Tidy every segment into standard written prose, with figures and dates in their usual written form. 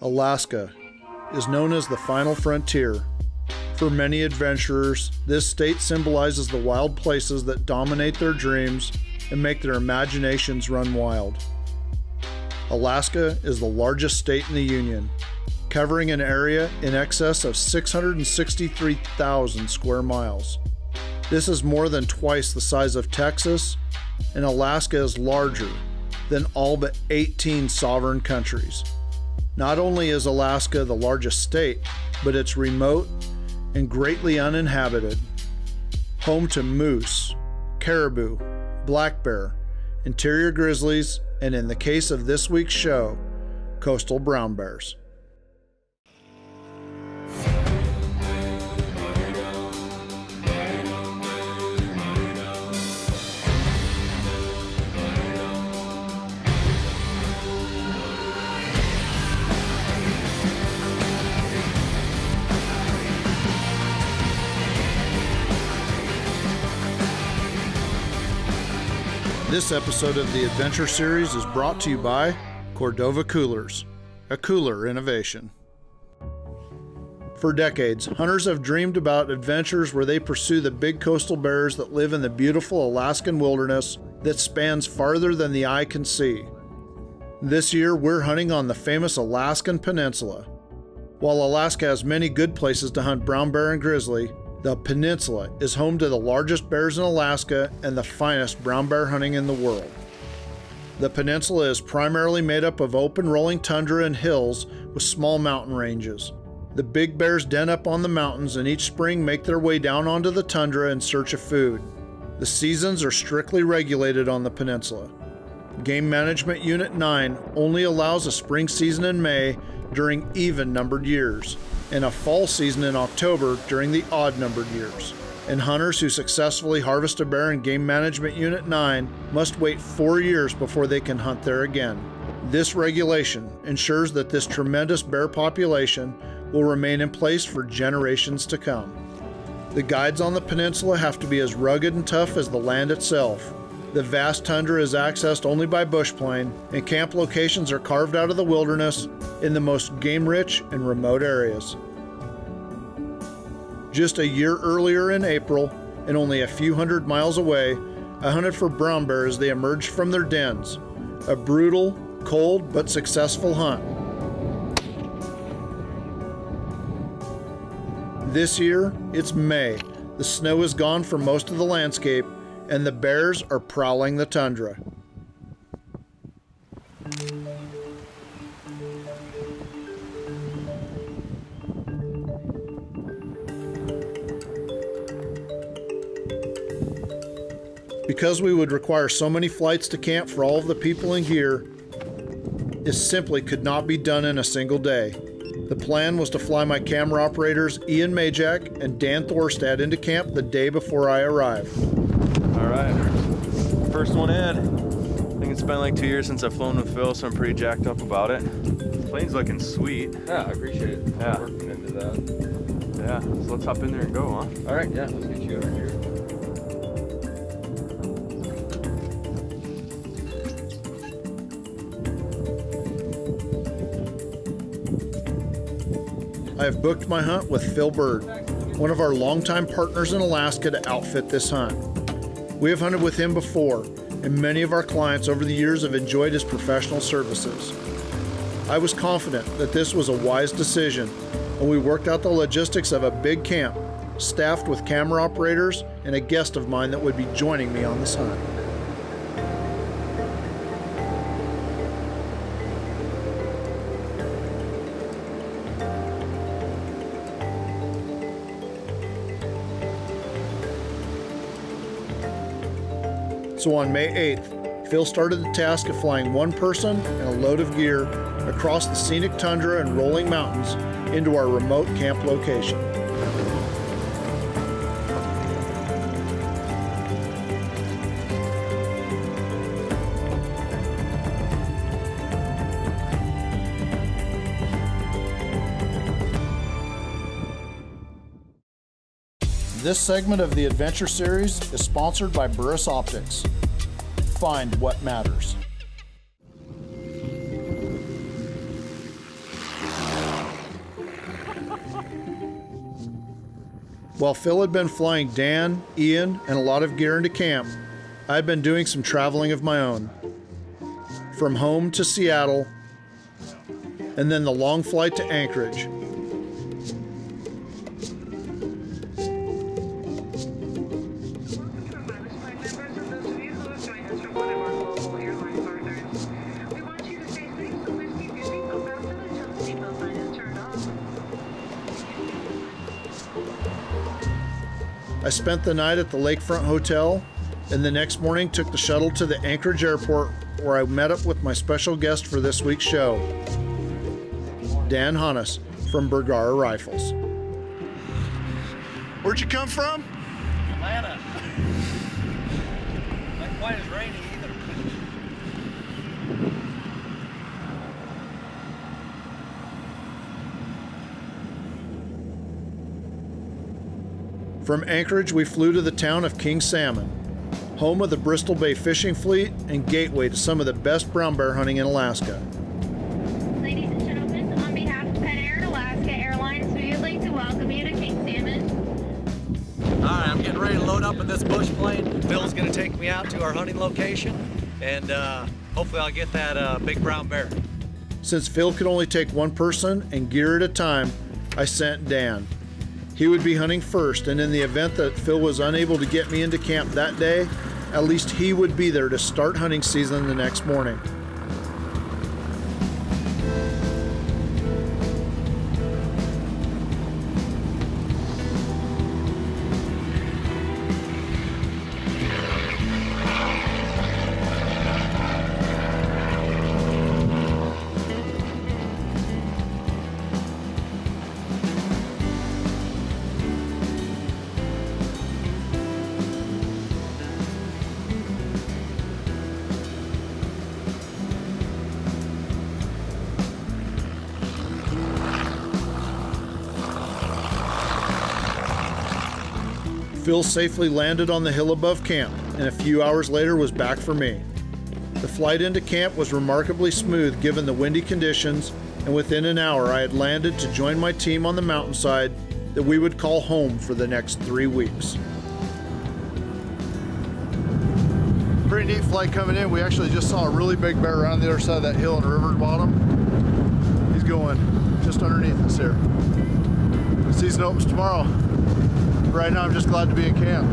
Alaska is known as the final frontier. For many adventurers, this state symbolizes the wild places that dominate their dreams and make their imaginations run wild. Alaska is the largest state in the Union, covering an area in excess of 663,000 square miles. This is more than twice the size of Texas, and Alaska is larger than all but 18 sovereign countries. Not only is Alaska the largest state, but it's remote and greatly uninhabited, home to moose, caribou, black bear, interior grizzlies, and in the case of this week's show, coastal brown bears. This episode of the Adventure Series is brought to you by Cordova Coolers, a cooler innovation. For decades, hunters have dreamed about adventures where they pursue the big coastal bears that live in the beautiful Alaskan wilderness that spans farther than the eye can see. This year, we're hunting on the famous Alaskan Peninsula. While Alaska has many good places to hunt brown bear and grizzly, the peninsula is home to the largest bears in Alaska and the finest brown bear hunting in the world. The peninsula is primarily made up of open rolling tundra and hills with small mountain ranges. The big bears den up on the mountains and each spring make their way down onto the tundra in search of food. The seasons are strictly regulated on the peninsula. Game Management Unit 9 only allows a spring season in May during even-numbered years, and a fall season in October during the odd-numbered years. And hunters who successfully harvest a bear in Game Management Unit 9 must wait 4 years before they can hunt there again. This regulation ensures that this tremendous bear population will remain in place for generations to come. The guides on the peninsula have to be as rugged and tough as the land itself. The vast tundra is accessed only by bush plane, and camp locations are carved out of the wilderness in the most game-rich and remote areas. Just a year earlier in April, and only a few hundred miles away, I hunted for brown bear as they emerged from their dens. A brutal, cold, but successful hunt. This year, it's May. The snow is gone for most of the landscape, and the bears are prowling the tundra. Because we would require so many flights to camp for all of the people and gear, it simply could not be done in a single day. The plan was to fly my camera operators Ian Majak and Dan Thorstad into camp the day before I arrived. All right, first one in. I think it's been like 2 years since I've flown with Phil, so I'm pretty jacked up about it. The plane's looking sweet. Yeah, I appreciate it. Yeah. Working into that. Yeah, so let's hop in there and go, huh? All right, yeah, let's get you over here. I have booked my hunt with Phil Bird, one of our longtime partners in Alaska, to outfit this hunt. We have hunted with him before, and many of our clients over the years have enjoyed his professional services. I was confident that this was a wise decision, and we worked out the logistics of a big camp, staffed with camera operators and a guest of mine that would be joining me on this hunt. So on May 8th, Phil started the task of flying one person and a load of gear across the scenic tundra and rolling mountains into our remote camp location. This segment of the Adventure Series is sponsored by Burris Optics. Find what matters. While Phil had been flying Dan, Ian, and a lot of gear into camp, I had been doing some traveling of my own. From home to Seattle, and then the long flight to Anchorage. I spent the night at the Lakefront Hotel, and the next morning took the shuttle to the Anchorage Airport, where I met up with my special guest for this week's show, Dan Honus from Bergara Rifles. Where'd you come from? Atlanta. Not quite as rainy either. From Anchorage, we flew to the town of King Salmon, home of the Bristol Bay Fishing Fleet and gateway to some of the best brown bear hunting in Alaska. Ladies and gentlemen, on behalf of Pen Air and Alaska Airlines, we would like to welcome you to King Salmon. All right, I'm getting ready to load up in this bush plane. Phil's gonna take me out to our hunting location, and hopefully I'll get that big brown bear. Since Phil could only take one person and gear at a time, I sent Dan. He would be hunting first, and in the event that Phil was unable to get me into camp that day, at least he would be there to start hunting season the next morning. Phil safely landed on the hill above camp, and a few hours later was back for me. The flight into camp was remarkably smooth given the windy conditions, and within an hour I had landed to join my team on the mountainside that we would call home for the next 3 weeks. Pretty neat flight coming in. We actually just saw a really big bear around the other side of that hill in river bottom. He's going just underneath us here. The season opens tomorrow. Right now I'm just glad to be in camp.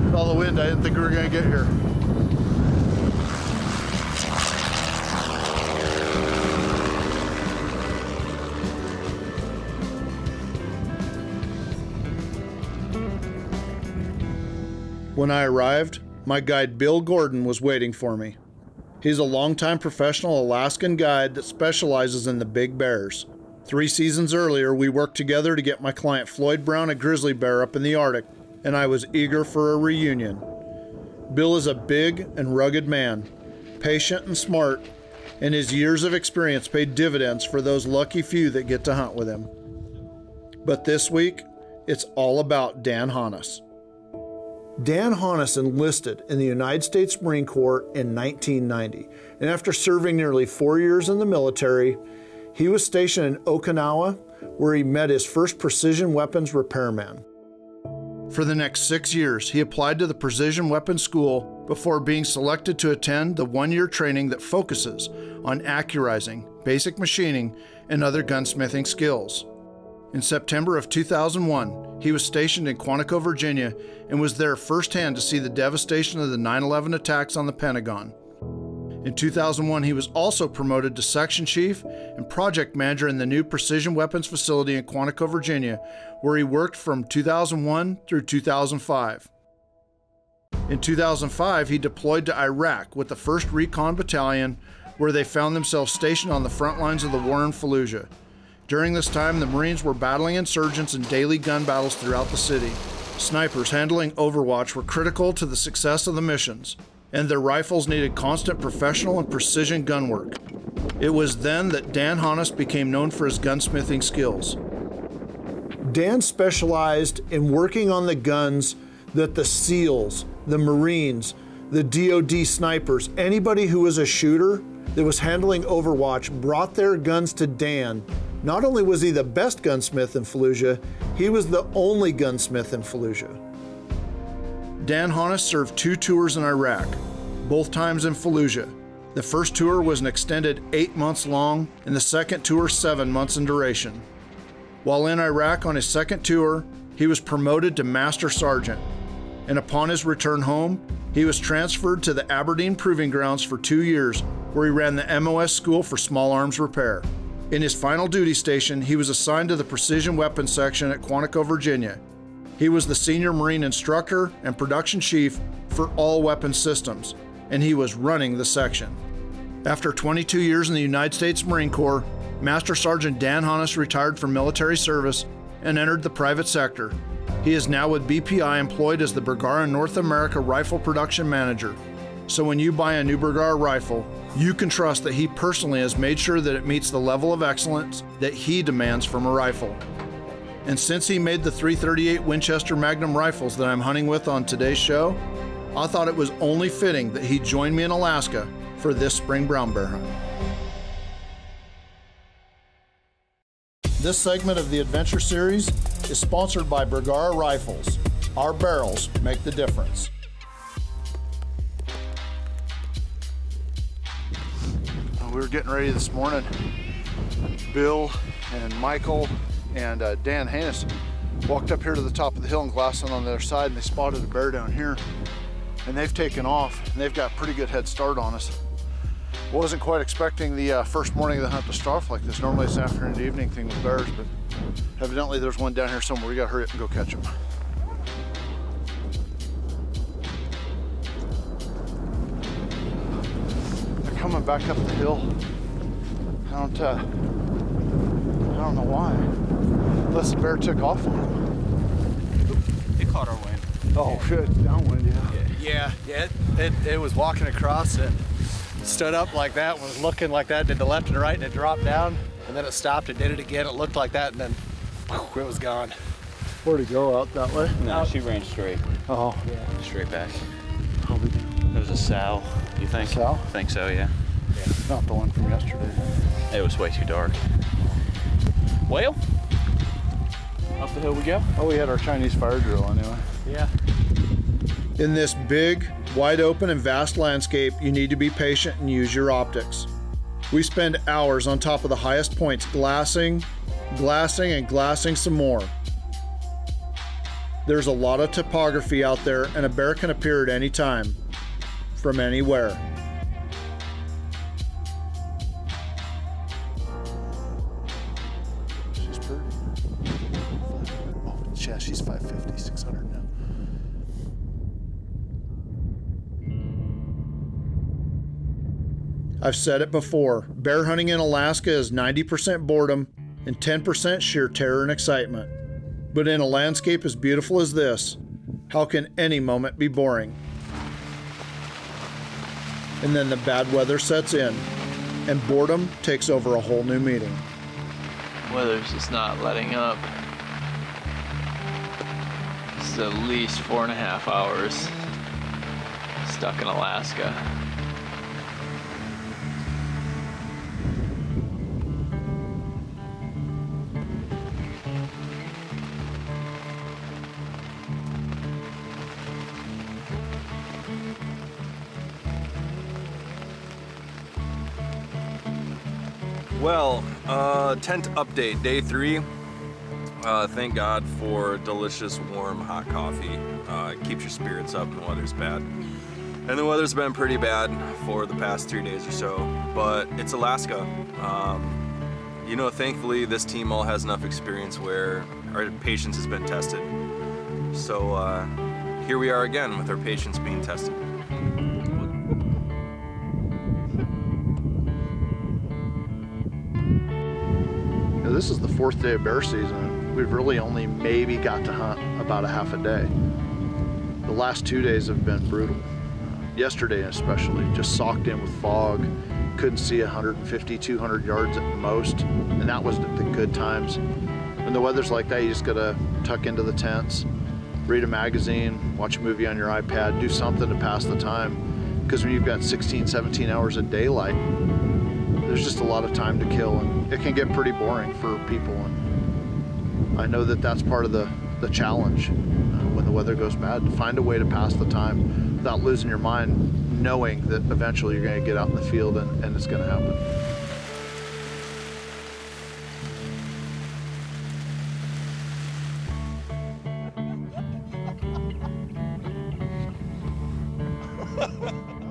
With all the wind, I didn't think we were going to get here. When I arrived, my guide Bill Gordon was waiting for me. He's a longtime professional Alaskan guide that specializes in the big bears. 3 seasons earlier, we worked together to get my client Floyd Brown a grizzly bear up in the Arctic, and I was eager for a reunion. Bill is a big and rugged man, patient and smart, and his years of experience paid dividends for those lucky few that get to hunt with him. But this week, it's all about Dan Honus. Dan Honus enlisted in the United States Marine Corps in 1990, and after serving nearly 4 years in the military, he was stationed in Okinawa, where he met his first precision weapons repairman. For the next 6 years, he applied to the Precision Weapons School before being selected to attend the 1-year training that focuses on accurizing, basic machining, and other gunsmithing skills. In September of 2001, he was stationed in Quantico, Virginia, and was there firsthand to see the devastation of the 9/11 attacks on the Pentagon. In 2001, he was also promoted to section chief and project manager in the new precision weapons facility in Quantico, Virginia, where he worked from 2001 through 2005. In 2005, he deployed to Iraq with the 1st Recon Battalion, where they found themselves stationed on the front lines of the war in Fallujah. During this time, the Marines were battling insurgents in daily gun battles throughout the city. Snipers handling overwatch were critical to the success of the missions, and their rifles needed constant professional and precision gun work. It was then that Dan Honus became known for his gunsmithing skills. Dan specialized in working on the guns that the SEALs, the Marines, the DoD snipers, anybody who was a shooter that was handling overwatch brought their guns to Dan Not only was he the best gunsmith in Fallujah, he was the only gunsmith in Fallujah. Dan Honus served 2 tours in Iraq, both times in Fallujah. The first tour was an extended 8 months long, and the second tour 7 months in duration. While in Iraq on his second tour, he was promoted to Master Sergeant, and upon his return home, he was transferred to the Aberdeen Proving Grounds for 2 years, where he ran the MOS School for Small Arms Repair. In his final duty station, he was assigned to the Precision Weapons Section at Quantico, Virginia. He was the senior Marine instructor and production chief for all weapons systems, and he was running the section. After 22 years in the United States Marine Corps, Master Sergeant Dan Honus retired from military service and entered the private sector. He is now with BPI employed as the Bergara North America Rifle Production Manager. So when you buy a new Bergara rifle, you can trust that he personally has made sure that it meets the level of excellence that he demands from a rifle. And since he made the .338 Winchester Magnum rifles that I'm hunting with on today's show, I thought it was only fitting that he join me in Alaska for this spring brown bear hunt. This segment of the Adventure Series is sponsored by Bergara Rifles. Our barrels make the difference. We were getting ready this morning. Bill and Michael and Dan Honus walked up here to the top of the hill and glassing on the other side, and they spotted a bear down here. And they've taken off, and they've got a pretty good head start on us. Wasn't quite expecting the first morning of the hunt to start off like this. Normally it's an afternoon to evening thing with bears, but evidently there's one down here somewhere. We gotta hurry up and go catch him. They're coming back up the hill. I don't know why. Unless the bear took off on them. It caught our wind. Oh, good. Downwind, yeah. Yeah, it was walking across it. Stood up like that, was looking like that, did the left and right, and it dropped down, and then it stopped and did it again. It looked like that, and then it was gone. Where'd it go? Out that way? No, she ran straight. Oh. Yeah. Straight back. It was a sow, you think? Sow? I think so, yeah. Not the one from yesterday. It was way too dark. Well, up the hill we go. Oh, we had our Chinese fire drill anyway. Yeah. In this big, wide open and vast landscape, you need to be patient and use your optics. We spend hours on top of the highest points glassing, and glassing some more. There's a lot of topography out there, and a bear can appear at any time, from anywhere. She's pretty. Oh, yeah, she's 550, 600 now. I've said it before, bear hunting in Alaska is 90% boredom and 10% sheer terror and excitement. But in a landscape as beautiful as this, how can any moment be boring? And then the bad weather sets in, and boredom takes over a whole new meaning. Weather's just not letting up. This is at least 4.5 hours stuck in Alaska. Well, tent update, day 3. Thank God for delicious, warm, hot coffee. Keeps your spirits up when the weather's bad. And the weather's been pretty bad for the past 3 days or so, but it's Alaska. You know, thankfully this team all has enough experience where our patience has been tested. So here we are again with our patience being tested. This is the 4th day of bear season. We've really only maybe got to hunt about a half a day. The last 2 days have been brutal. Yesterday especially, just socked in with fog. Couldn't see 150, 200 yards at most, and that was at the good times. When the weather's like that, you just gotta tuck into the tents, read a magazine, watch a movie on your iPad, do something to pass the time. Because when you've got 16, 17 hours of daylight, there's just a lot of time to kill, and it can get pretty boring for people. And I know that that's part of the challenge when the weather goes bad, to find a way to pass the time without losing your mind, knowing that eventually you're going to get out in the field and it's going to happen.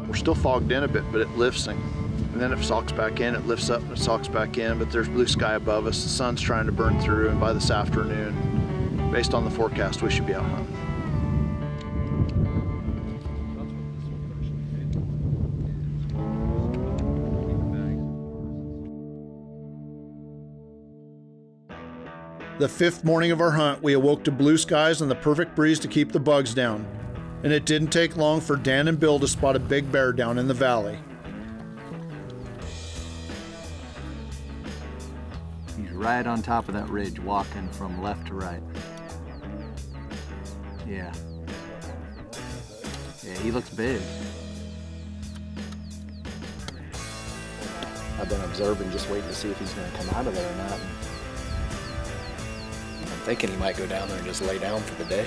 We're still fogged in a bit, but it lifts, and then it socks back in, it lifts up and it socks back in, but there's blue sky above us, the sun's trying to burn through, and by this afternoon, based on the forecast, we should be out hunting. The fifth morning of our hunt, we awoke to blue skies and the perfect breeze to keep the bugs down. And it didn't take long for Dan and Bill to spot a big bear down in the valley. He's right on top of that ridge, walking from left to right. Yeah. Yeah, he looks big. I've been observing, just waiting to see if he's going to come out of there or not. And I'm thinking he might go down there and just lay down for the day.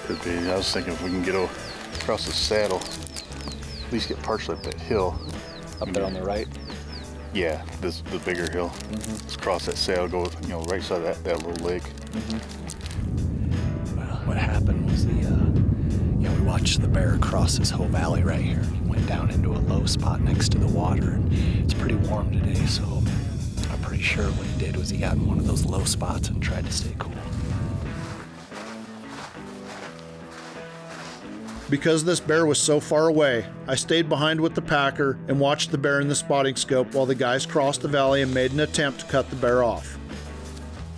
Could be. I was thinking if we can get across the saddle, at least get partially up that hill. Up there on the right? Yeah, the bigger hill. Just cross that saddle, go, right side of that little lake. Well, what happened was we watched the bear cross this whole valley right here. He went down into a low spot next to the water, and it's pretty warm today, so I'm pretty sure what he did was he got in one of those low spots and tried to stay cool. Because this bear was so far away, I stayed behind with the packer and watched the bear in the spotting scope while the guys crossed the valley and made an attempt to cut the bear off.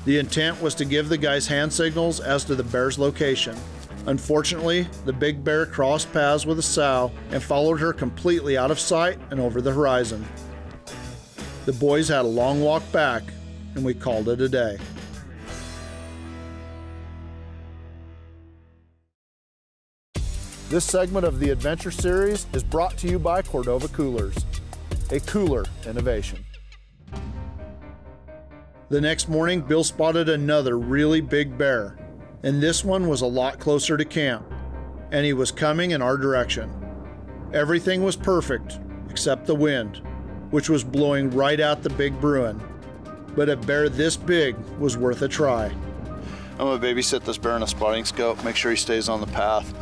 The intent was to give the guys hand signals as to the bear's location. Unfortunately, the big bear crossed paths with a sow and followed her completely out of sight and over the horizon. The boys had a long walk back, and we called it a day. This segment of the Adventure Series is brought to you by Cordova Coolers, a cooler innovation. The next morning, Bill spotted another really big bear, and this one was a lot closer to camp, and he was coming in our direction. Everything was perfect, except the wind, which was blowing right at the big Bruin. But a bear this big was worth a try. I'm gonna babysit this bear in a spotting scope, make sure he stays on the path.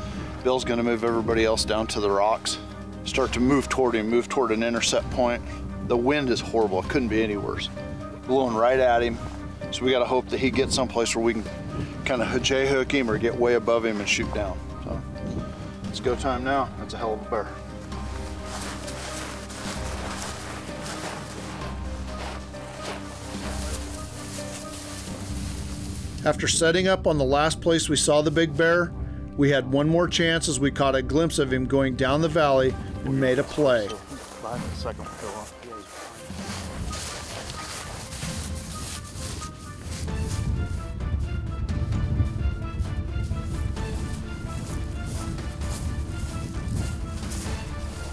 Bill's gonna move everybody else down to the rocks, start to move toward him, move toward an intercept point. The wind is horrible, it couldn't be any worse. Blowing right at him, so we gotta hope that he gets someplace where we can kind of J-hook him or get way above him and shoot down. So, it's go time now. That's a hell of a bear. After setting up on the last place we saw the big bear, we had one more chance as we caught a glimpse of him going down the valley and made a play.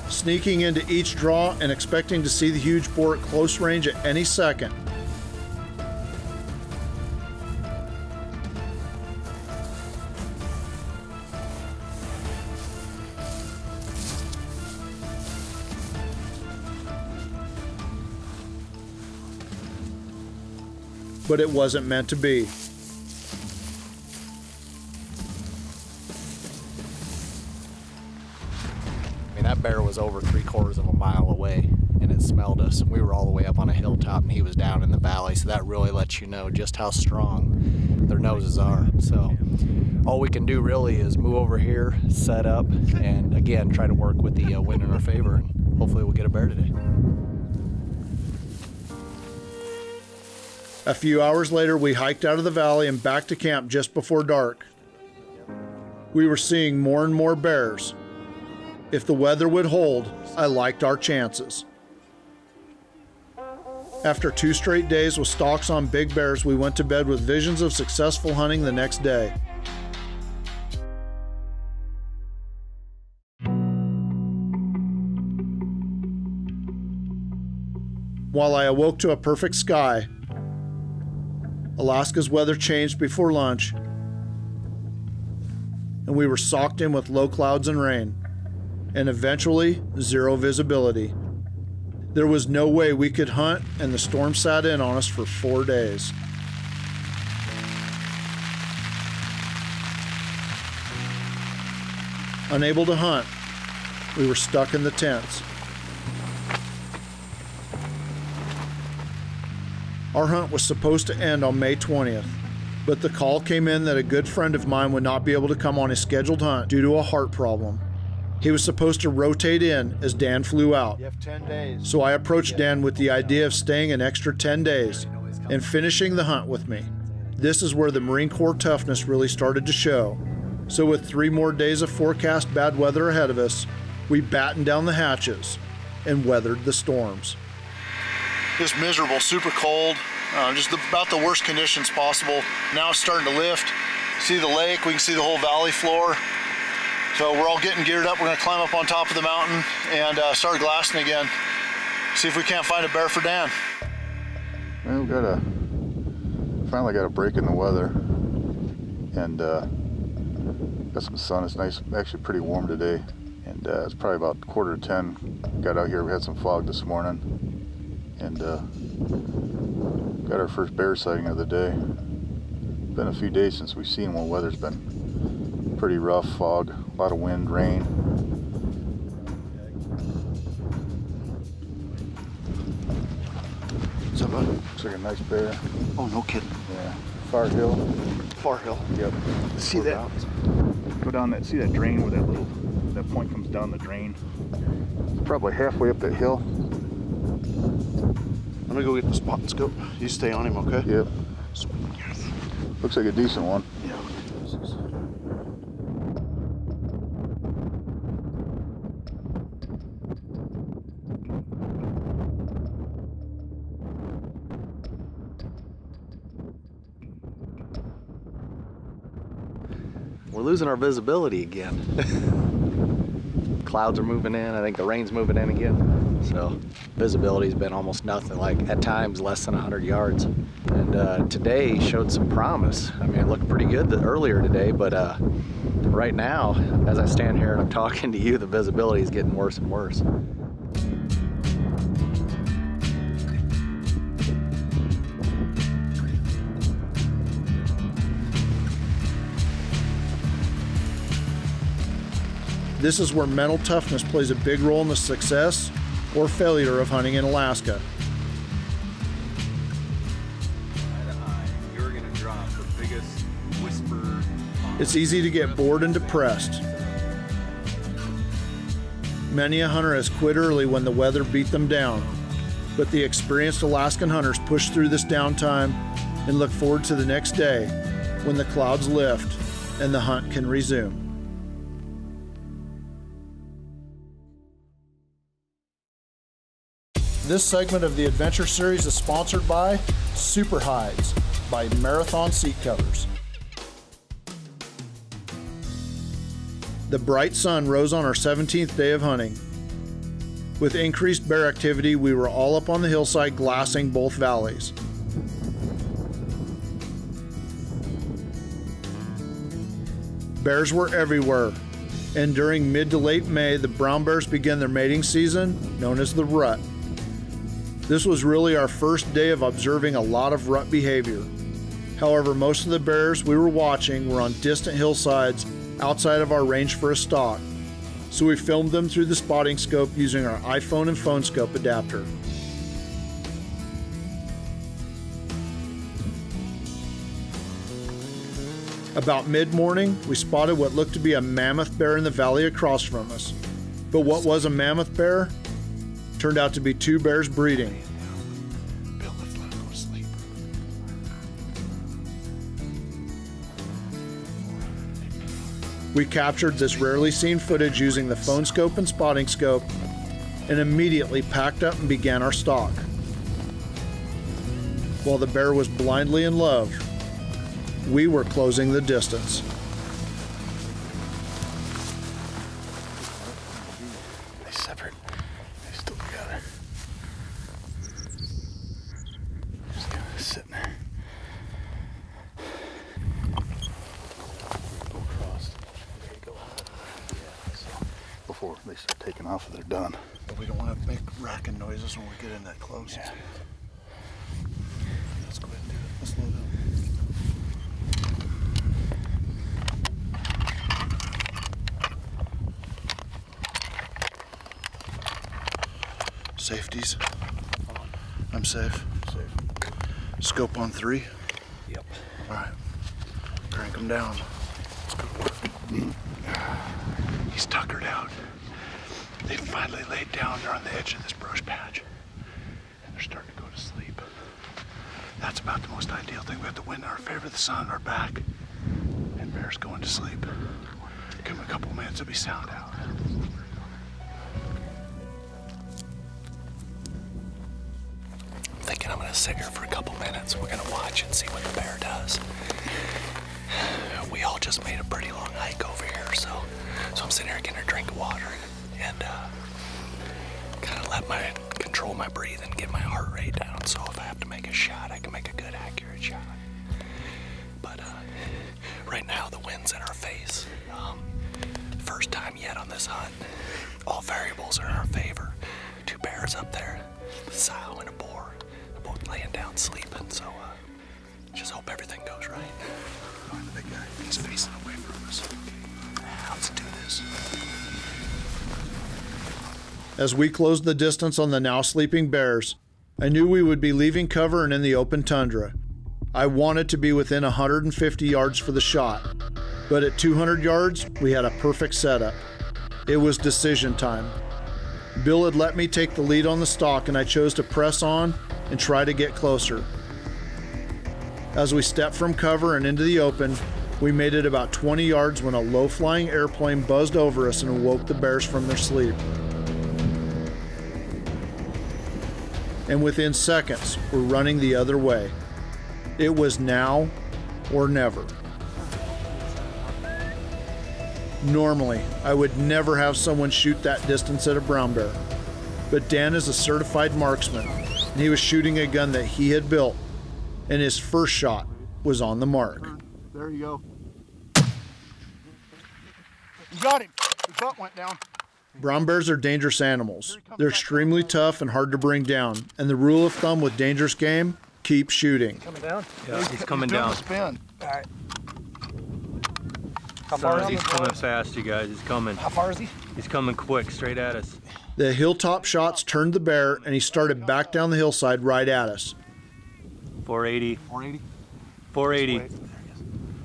Sneaking into each draw and expecting to see the huge boar at close range at any second. But it wasn't meant to be. I mean, that bear was over 3/4 of a mile away, and it smelled us. We were all the way up on a hilltop, and he was down in the valley, so that really lets you know just how strong their noses are. So all we can do really is move over here, set up, and again, try to work with the wind in our favor, and hopefully we'll get a bear today. A few hours later, we hiked out of the valley and back to camp just before dark. We were seeing more and more bears. If the weather would hold, I liked our chances. After 2 straight days with stalks on big bears, we went to bed with visions of successful hunting the next day. While I awoke to a perfect sky, Alaska's weather changed before lunch, and we were socked in with low clouds and rain, and eventually zero visibility. There was no way we could hunt, and the storm sat in on us for 4 days. Unable to hunt, we were stuck in the tents. Our hunt was supposed to end on May 20th, but the call came in that a good friend of mine would not be able to come on his scheduled hunt due to a heart problem. He was supposed to rotate in as Dan flew out. You have 10 days. So I approached Dan with the idea of staying an extra 10 days and finishing the hunt with me. This is where the Marine Corps toughness really started to show. So with 3 more days of forecast bad weather ahead of us, we battened down the hatches and weathered the storms. Just miserable, super cold, just about the worst conditions possible. Now it's starting to lift. See the lake, we can see the whole valley floor. So we're all getting geared up. We're gonna climb up on top of the mountain and start glassing again. See if we can't find a bear for Dan. Well, finally got a break in the weather, and got some sun. It's nice, actually pretty warm today, and it's probably about 9:45. Got out here, we had some fog this morning, and got our first bear sighting of the day. Been a few days since we've seen one. Weather's been pretty rough, fog, a lot of wind, rain. What's up, bud? Looks like a nice bear. Oh, no kidding. Yeah. Far Hill. Far Hill. Yep. See that? Go down that, see that drain where that point comes down the drain? It's probably halfway up that hill. Let me go get the spot and scope. You stay on him, okay? Yep. Looks like a decent one. Yeah. We're losing our visibility again. Clouds are moving in. I think the rain's moving in again. So visibility's been almost nothing, like at times less than 100 yards. And today showed some promise. I mean, it looked pretty good earlier today, but right now, as I stand here and I'm talking to you, the visibility is getting worse and worse. This is where mental toughness plays a big role in the success or failure of hunting in Alaska. You're gonna drop the biggest whisper. It's easy to get bored and depressed. Many a hunter has quit early when the weather beat them down, but the experienced Alaskan hunters push through this downtime and look forward to the next day when the clouds lift and the hunt can resume. This segment of the Adventure Series is sponsored by Super Hides by Marathon Seat Covers. The bright sun rose on our 17th day of hunting. With increased bear activity, we were all up on the hillside glassing both valleys. Bears were everywhere, and during mid to late May, the brown bears began their mating season, known as the rut. This was really our first day of observing a lot of rut behavior. However, most of the bears we were watching were on distant hillsides outside of our range for a stalk, so we filmed them through the spotting scope using our iPhone and phone scope adapter. About mid-morning, we spotted what looked to be a mammoth bear in the valley across from us. But what was a mammoth bear turned out to be 2 bears breeding. Bill, let's let him go to sleep. We captured this rarely seen footage using the phone scope and spotting scope and immediately packed up and began our stalk. While the bear was blindly in love, we were closing the distance. They separate. They still together. sitting there. Go across. There you go. Yeah, so before they start taking off, they're done. But we don't want to make racking noises when we get in that close. Yeah. Let's go ahead and do it. Let's load up. Safeties. I'm safe. Safe. Scope on 3. Yep. All right. Crank them down. Let's go. He's tuckered out. They finally laid down. They're on the edge of this brush patch. And they're starting to go to sleep. That's about the most ideal thing. We have the wind in our favor, the sun on our back. And bear's going to sleep. Give him a couple minutes, it'll be sound out. Thinking I'm gonna sit here for a couple minutes. We're gonna watch and see what the bear does. We all just made a pretty long hike over here, so I'm sitting here getting a drink of water and kind of control my breathing, get my heart rate down. So if I have to make a shot, I can make a good, accurate shot. But right now the wind's in our face. First time yet on this hunt. All variables are in our favor. 2 bears up there, a sow and a boar. They're both laying down sleeping, so just hope everything goes right. Oh, the big guy. He's facing away from us. Let's do this. As we closed the distance on the now sleeping bears, I knew we would be leaving cover and in the open tundra. I wanted to be within 150 yards for the shot, but at 200 yards, we had a perfect setup. It was decision time. Bill had let me take the lead on the stalk, and I chose to press on and try to get closer. As we stepped from cover and into the open, we made it about 20 yards when a low-flying airplane buzzed over us and awoke the bears from their sleep. And within seconds, we're running the other way. It was now or never. Normally, I would never have someone shoot that distance at a brown bear, but Dan is a certified marksman, and he was shooting a gun that he had built, and his first shot was on the mark. There you go. You got him. His butt went down. Brown bears are dangerous animals. They're extremely tough and hard to bring down, and the rule of thumb with dangerous game, keep shooting. Coming down? Yeah, he's coming down. Spin. All right. How far is he? He's coming fast, you guys. He's coming. How far is he? He's coming quick, straight at us. The hilltop shots turned the bear, and he started back down the hillside right at us. 480. 480? 480.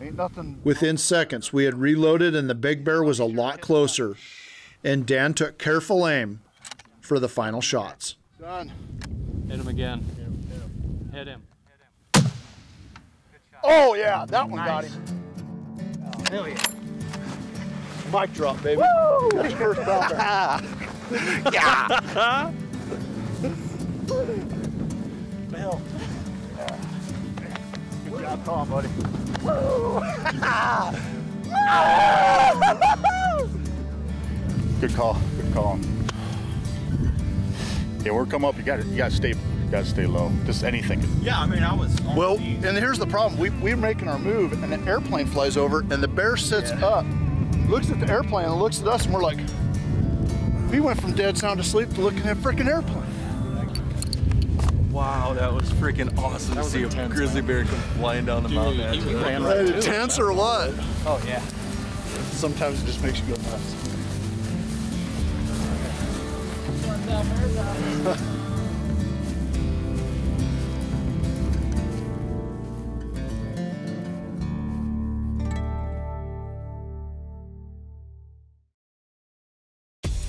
Ain't nothing. Within seconds, we had reloaded, and the big bear was a lot closer. And Dan took careful aim for the final shots. Done. Hit him again. Hit him. Oh yeah, that one got him. Hell yeah. Mic drop, baby. Woo! That's first brown bear. Yeah. Bill. Good job calling, buddy. Good call. Good call. Yeah, we're coming up. You gotta stay low. Just anything. Yeah, I mean, I was. Well, and here's the problem. We're making our move, and the airplane flies over, and the bear sits up, looks at the airplane, and looks at us, and we're like, we went from dead sound to sleep to looking at a freaking airplane. Wow, that was freaking awesome to see a grizzly bear come flying down the mountain. Is that intense or what? Oh yeah. Sometimes it just makes you go nuts.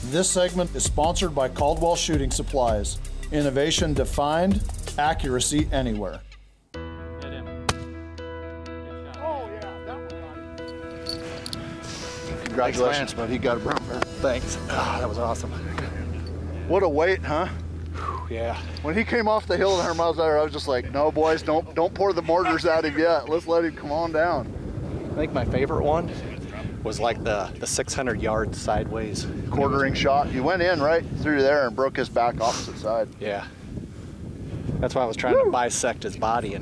This segment is sponsored by Caldwell Shooting Supplies. Innovation defined, accuracy anywhere. Hit him. Oh yeah, that one got him. Congratulations, But he got a brown bear. Thanks. Ah, that was awesome. What a weight, huh? Yeah. When he came off the hill 100 miles an hour, I was just like, no, boys, don't pour the mortars at him yet. Let's let him come on down. I think my favorite one was like the 600 yard sideways Quartering shot. He went in right through there and broke his back opposite side. Yeah. That's why I was trying to bisect his body,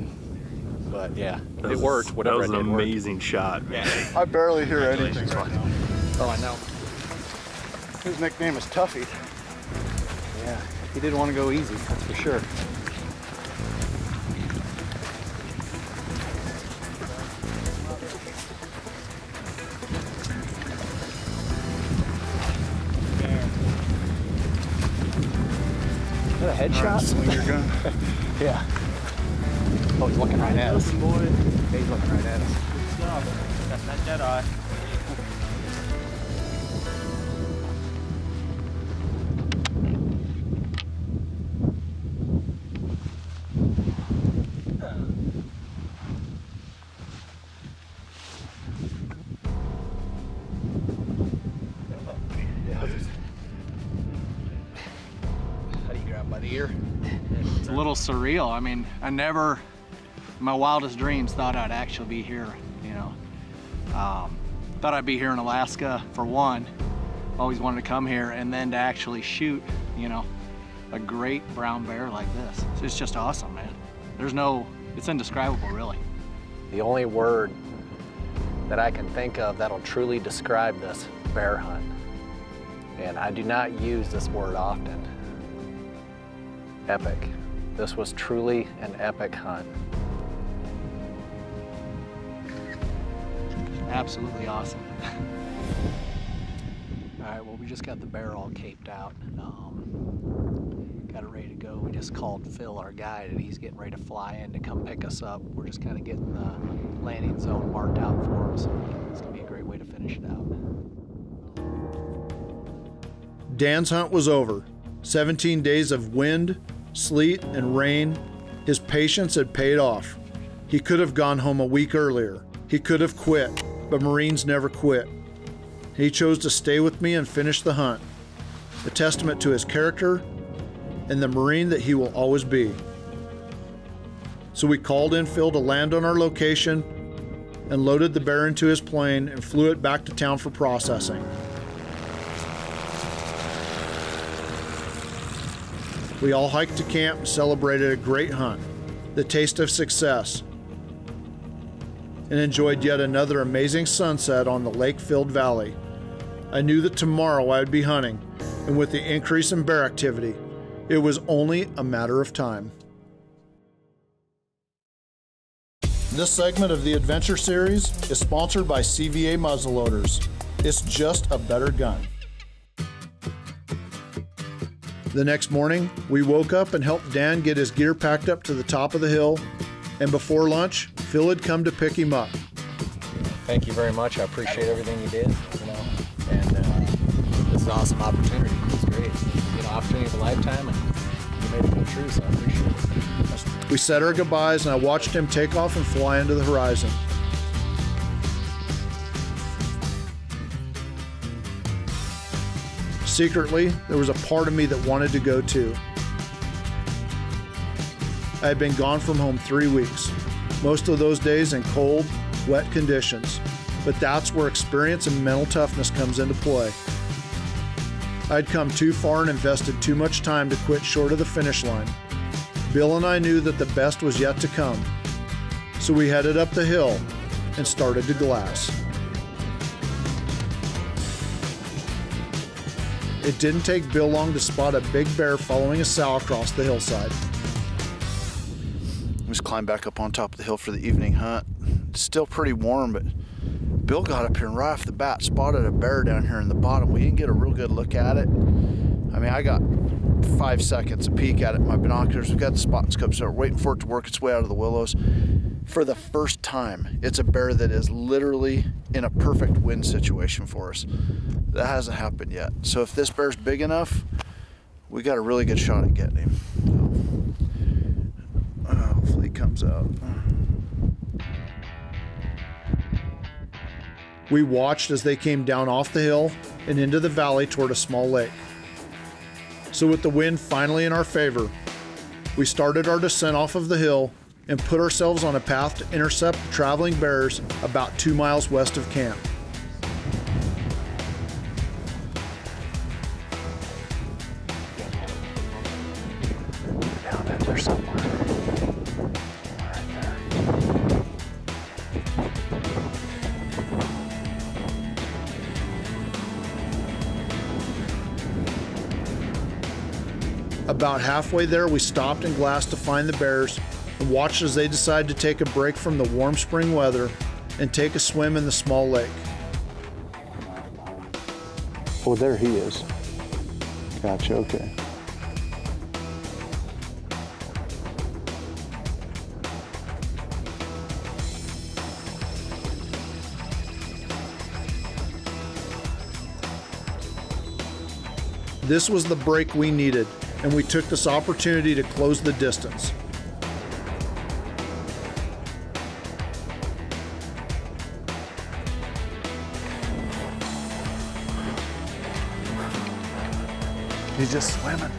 but yeah, it worked. Whatever that was I did an worked. amazing shot, man. Yeah. I barely hear anything. Oh, I know. His nickname is Tuffy. Yeah, he didn't want to go easy, that's for sure. Is that a headshot? Swing your gun. Yeah. Oh, he's looking right at us. Yeah, he's looking right at us. Good stuff. That's that Jedi. How do you grab him by the ear? It's a little surreal. I mean, I never, in my wildest dreams, thought I'd actually be here, you know. Thought I'd be here in Alaska, for one. Always wanted to come here, and then to actually shoot, you know, a great brown bear like this. So it's just awesome, man. There's no, it's indescribable, really. The only word that I can think of that'll truly describe this bear hunt, and I do not use this word often, epic. This was truly an epic hunt. Absolutely awesome. All right, well, we just got the bear all caped out. Got it ready to go. We just called Phil, our guide, and he's getting ready to fly in to come pick us up. We're just kind of getting the landing zone marked out for him, so it's gonna be a great way to finish it out. Dan's hunt was over. 17 days of wind, sleet, and rain. His patience had paid off. He could have gone home a week earlier. He could have quit, but Marines never quit. He chose to stay with me and finish the hunt, a testament to his character and the Marine that he will always be. So we called in Phil to land on our location and loaded the bear into his plane and flew it back to town for processing. We all hiked to camp and celebrated a great hunt, the taste of success, and enjoyed yet another amazing sunset on the lake-filled valley. I knew that tomorrow I would be hunting, and with the increase in bear activity, it was only a matter of time. This segment of the Adventure Series is sponsored by CVA Muzzleloaders. It's just a better gun. The next morning, we woke up and helped Dan get his gear packed up to the top of the hill, and before lunch, Phil had come to pick him up. Thank you very much. I appreciate everything you did, you know, and this is an awesome opportunity. It's great. You know, opportunity of a lifetime, and you made it come true, so I appreciate it. We said our goodbyes, and I watched him take off and fly into the horizon. Secretly, there was a part of me that wanted to go too. I had been gone from home 3 weeks, most of those days in cold, wet conditions, but that's where experience and mental toughness comes into play. I'd come too far and invested too much time to quit short of the finish line. Bill and I knew that the best was yet to come, so we headed up the hill and started to glass. It didn't take Bill long to spot a big bear following a sow across the hillside. Just climbed back up on top of the hill for the evening hunt. It's still pretty warm, but Bill got up here and right off the bat spotted a bear down here in the bottom. We didn't get a real good look at it. I mean, I got 5 seconds a peek at it in my binoculars. We've got the spot and scope, so we're waiting for it to work its way out of the willows. For the first time, it's a bear that is literally in a perfect wind situation for us. That hasn't happened yet. So if this bear's big enough, we got a really good shot at getting him. So, hopefully he comes out. We watched as they came down off the hill and into the valley toward a small lake. So with the wind finally in our favor, we started our descent off of the hill and put ourselves on a path to intercept the traveling bears about 2 miles west of camp. Down in there somewhere. About halfway there, we stopped and glassed to find the bears and watched as they decided to take a break from the warm spring weather and take a swim in the small lake. Oh, there he is. Gotcha, okay. This was the break we needed, and we took this opportunity to close the distance. He's just swimming.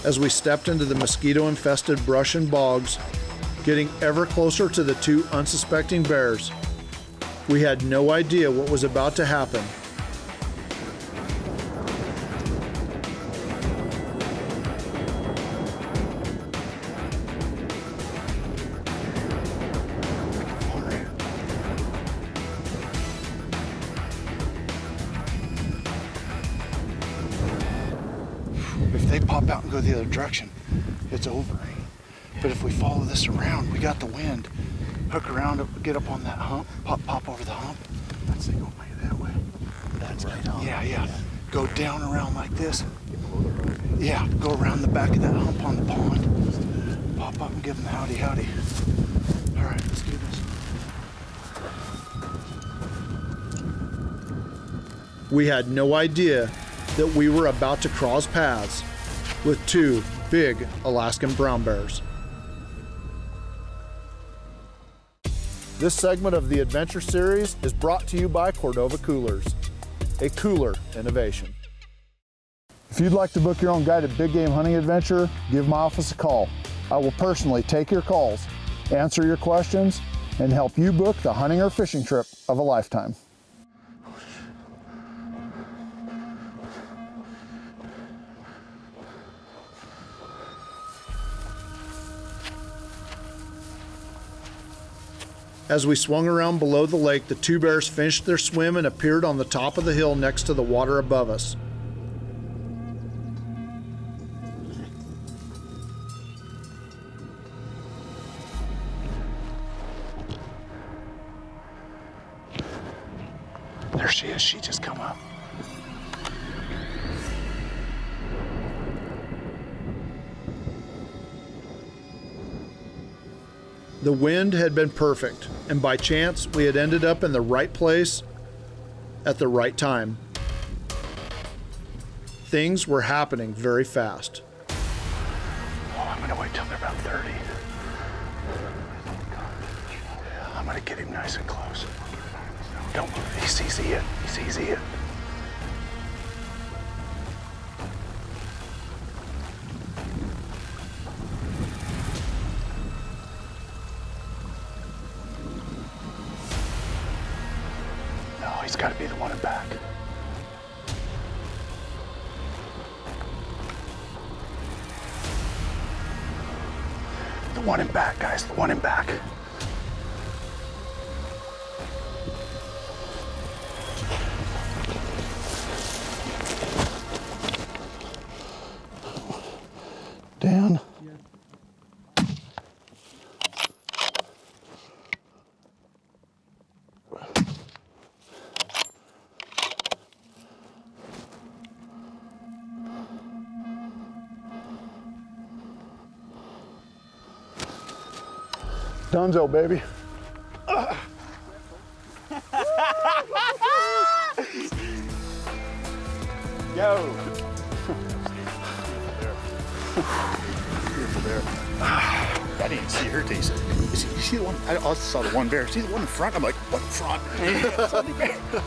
As we stepped into the mosquito-infested brush and bogs, getting ever closer to the two unsuspecting bears, we had no idea what was about to happen. If they pop out and go the other direction, it's over. But if we follow this around, we got the wind, hook around, get up on that hump, pop over the hump. Let's say go that way. That's right. Yeah. Go down around like this. Yeah, go around the back of that hump on the pond. Pop up and give them the howdy howdy. All right, let's do this. We had no idea that we were about to cross paths with two big Alaskan brown bears. This segment of the Adventure Series is brought to you by Cordova Coolers, a cooler innovation. If you'd like to book your own guided big game hunting adventure, give my office a call. I will personally take your calls, answer your questions, and help you book the hunting or fishing trip of a lifetime. As we swung around below the lake, the two bears finished their swim and appeared on the top of the hill next to the water above us. There she is, she just come up. The wind had been perfect, and by chance, we had ended up in the right place at the right time. Things were happening very fast. Oh, I'm gonna wait till they're about 30. I'm gonna get him nice and close. Don't move, he sees it, he sees it. He's got to be the one in back. The one in back, guys, the one in back. Dan? Dunzo, baby. Yo. I didn't see her taste it. You see the one? I also saw the one bear. See the one in front? I'm like, what in front?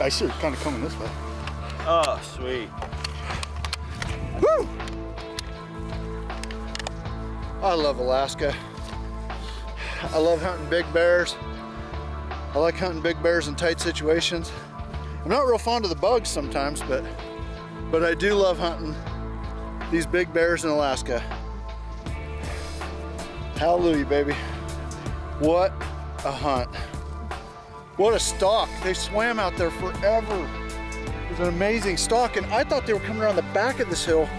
I see her kind of coming this way. Oh, sweet. Woo! I love Alaska. I love hunting big bears. I like hunting big bears in tight situations. I'm not real fond of the bugs sometimes, but I do love hunting these big bears in Alaska. Hallelujah, baby. What a hunt. What a stalk. They swam out there forever. It was an amazing stalk, and I thought they were coming around the back of this hill,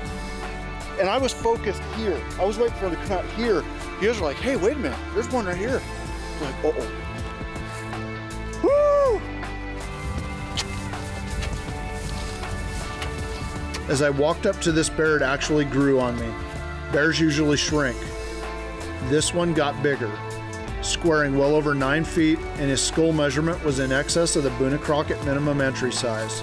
and I was focused here. I was waiting for them to come out here. You guys were like, hey, wait a minute, there's one right here. I'm like, uh-oh. Woo! As I walked up to this bear, it actually grew on me. Bears usually shrink. This one got bigger, squaring well over 9 feet, and his skull measurement was in excess of the Boone and Crockett minimum entry size.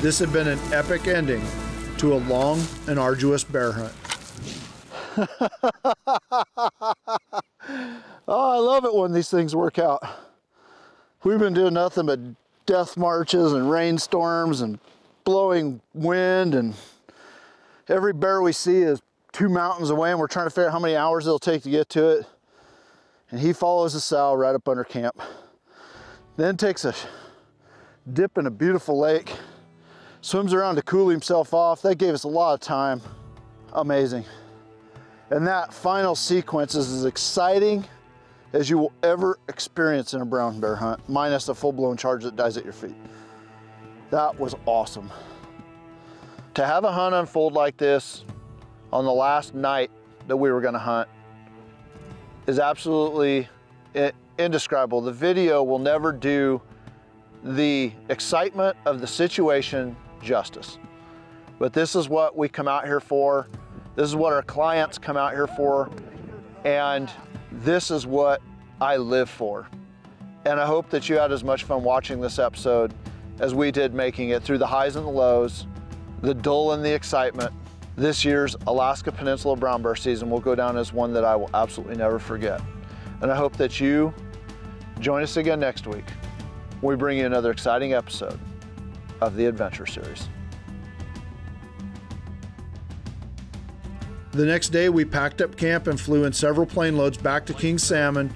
This had been an epic ending to a long and arduous bear hunt. Oh, I love it when these things work out. We've been doing nothing but death marches and rainstorms and blowing wind, and every bear we see is 2 mountains away, and we're trying to figure out how many hours it'll take to get to it. And he follows the sow right up under camp. Then takes a dip in a beautiful lake, swims around to cool himself off. That gave us a lot of time. Amazing. And that final sequence is as exciting as you will ever experience in a brown bear hunt, minus the full-blown charge that dies at your feet. That was awesome. To have a hunt unfold like this on the last night that we were gonna hunt is absolutely indescribable. The video will never do the excitement of the situation justice. But this is what we come out here for. This is what our clients come out here for. And this is what I live for. And I hope that you had as much fun watching this episode as we did making it through the highs and the lows, the dull and the excitement. This year's Alaska Peninsula brown bear season will go down as one that I will absolutely never forget. And I hope that you join us again next week when we bring you another exciting episode of the Adventure Series. The next day, we packed up camp and flew in several plane loads back to King Salmon,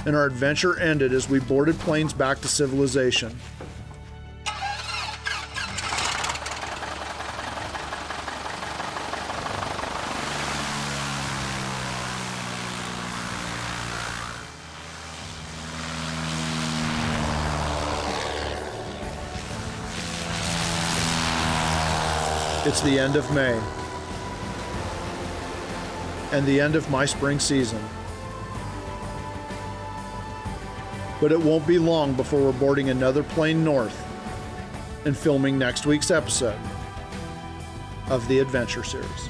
and our adventure ended as we boarded planes back to civilization. It's the end of May, and the end of my spring season. But it won't be long before we're boarding another plane north and filming next week's episode of the Adventure Series.